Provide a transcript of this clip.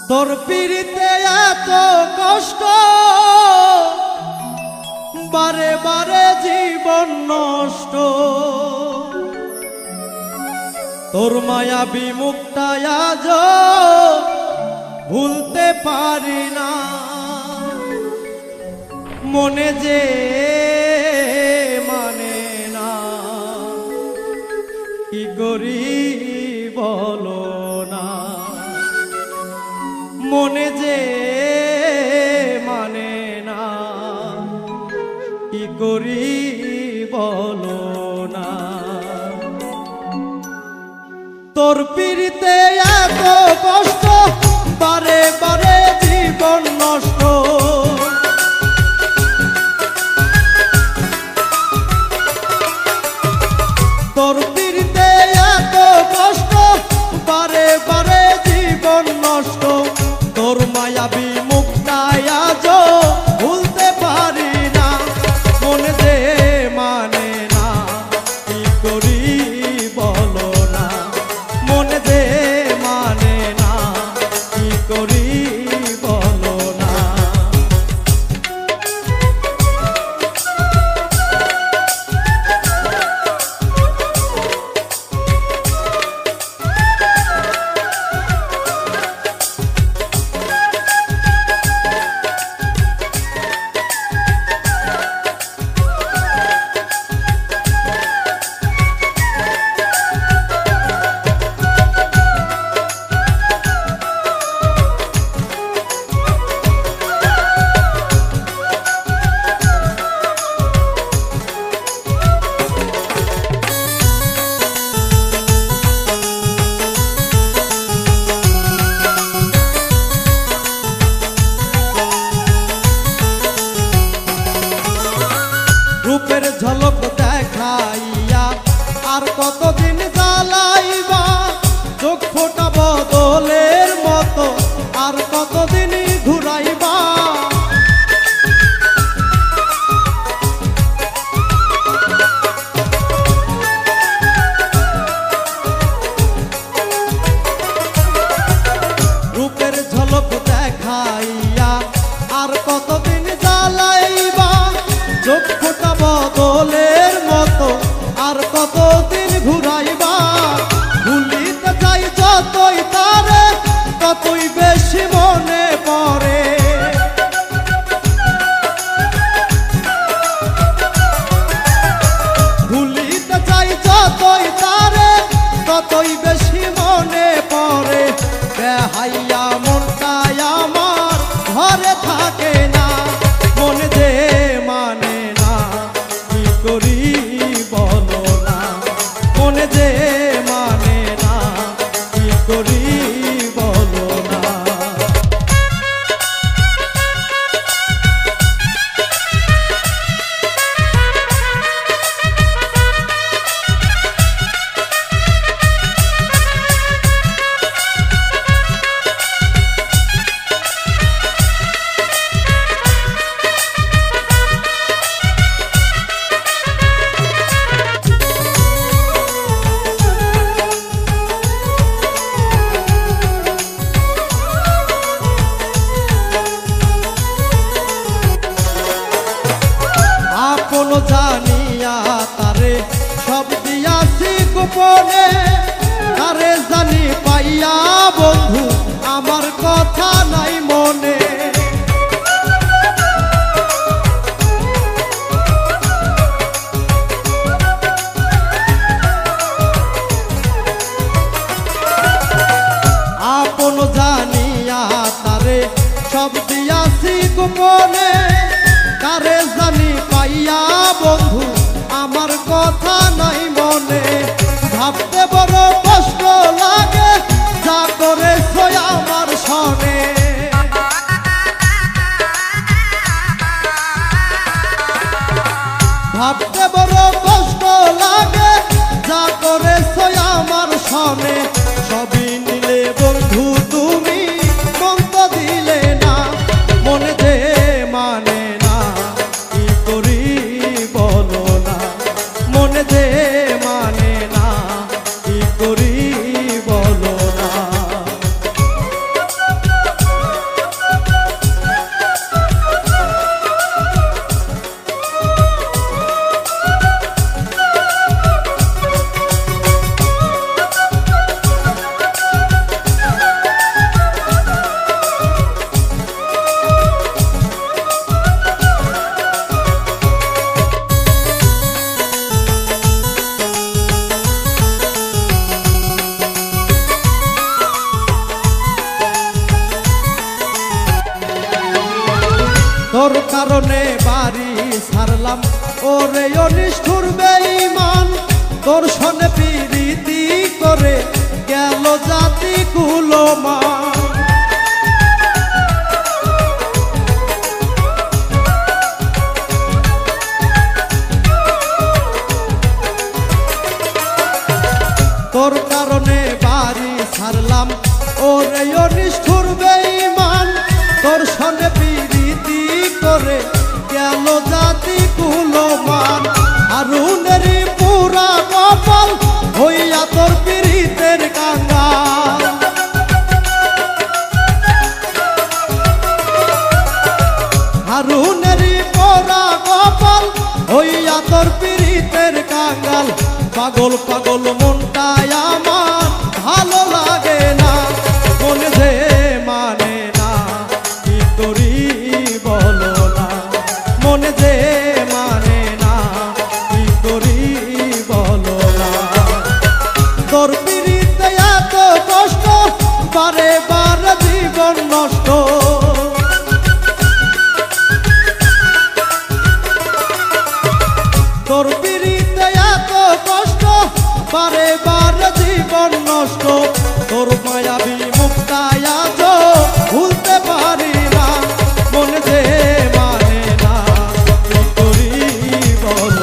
তোর পিড়িতে এত কষ্ট, বারে বারে জীবন নষ্ট। তোর মায়াবী মুখটা আজ ভুলতে পারি না। মনে যে মানে না, কি করি বলো না। মনে যে মানে না, কি করি বলো না। তোর পিড়িতে এত কষ্ট, বারে বারে জীবন নষ্ট। তোর পিড়িতে এত কষ্ট, বারে বারে জীবন নষ্ট। তোর মায়াবী মুখটা আজ ভুলতে পারি না। মনে যে মানে না, কি করি বলো না। মনে যে মানে না, কি করি বলো না। রূপের ঝলক দেখাইয়া আর কতদিন জ্বালাইবা। চোখ ফোটা বদলের মতো আর কতদিন ঘুরাইবা। রূপের ঝলক দেখাইয়া আর কতদিন জ্বালাইবা। চোখ ফোটা বদলের মতো আর কতদিন ঘুরাইবা। ভুলিতে চাই যতই তারে, ততই বেশি মনে পড়ে। ভুলিতে চাই যতই তারে, ততই বেশি মনে পড়ে। বেহাইয়া মনটা আমার ঘরে থাকে না। মনে যে মানে না, কি করি বলো না। মনে যে মানে না, কি করি বলো না। আপন জানিয়া তারে সব দিয়াছি গোপনে। তারে জানি পাইয়া বন্ধু আমার কথা নাই মনে। আপন জানিয়া তারে সব দিয়াছি গোপনে। তারে জানি পাইয়া বন্ধু আমার কথা নাই মনে। ভাবতে বড় কষ্ট লাগে, যা করেছ আমার সনে। ভাবতে বড় কষ্ট লাগে, যা করেছ আমার সনে। সবই নিলে বন্ধু তুমি, মন তো দিলে না। মনে যে মানে না, কি করি বলো না। মনে যে মানে না, কারণে বাড়ি ছাড়লাম ওরে অনিষ্ঠুর বেঈমান তোর সনে প্রীতি করে গেল জাতি কুলমান তোর কারণে বাড়ি ছাড়লাম ওরে অনিষ্ঠুর বেঈমান তোর সনে প্রীতি করে গেল জাতি কুলমান হারুনেরই পুরা কপাল হইয়া তোর পীড়িতের কাঙ্গাল হারুনেরই পুরা কপাল হইয়া তোর পীড়িতের কাঙ্গাল পাগল পাগল মনটাই আমার ভালো লাগে না মন যে মানে না কি করি বলো না মন যে মানে না কি করি বলো না তোর পীড়িতে এত কষ্ট বারে বারে জীবন নষ্ট তোর পীড়িতে এত কষ্ট বারে বারে জীবন নষ্ট তোর মায়াবী মুক্তায় আজ ভুলতে পারি না মন যে মানে না কি করি বল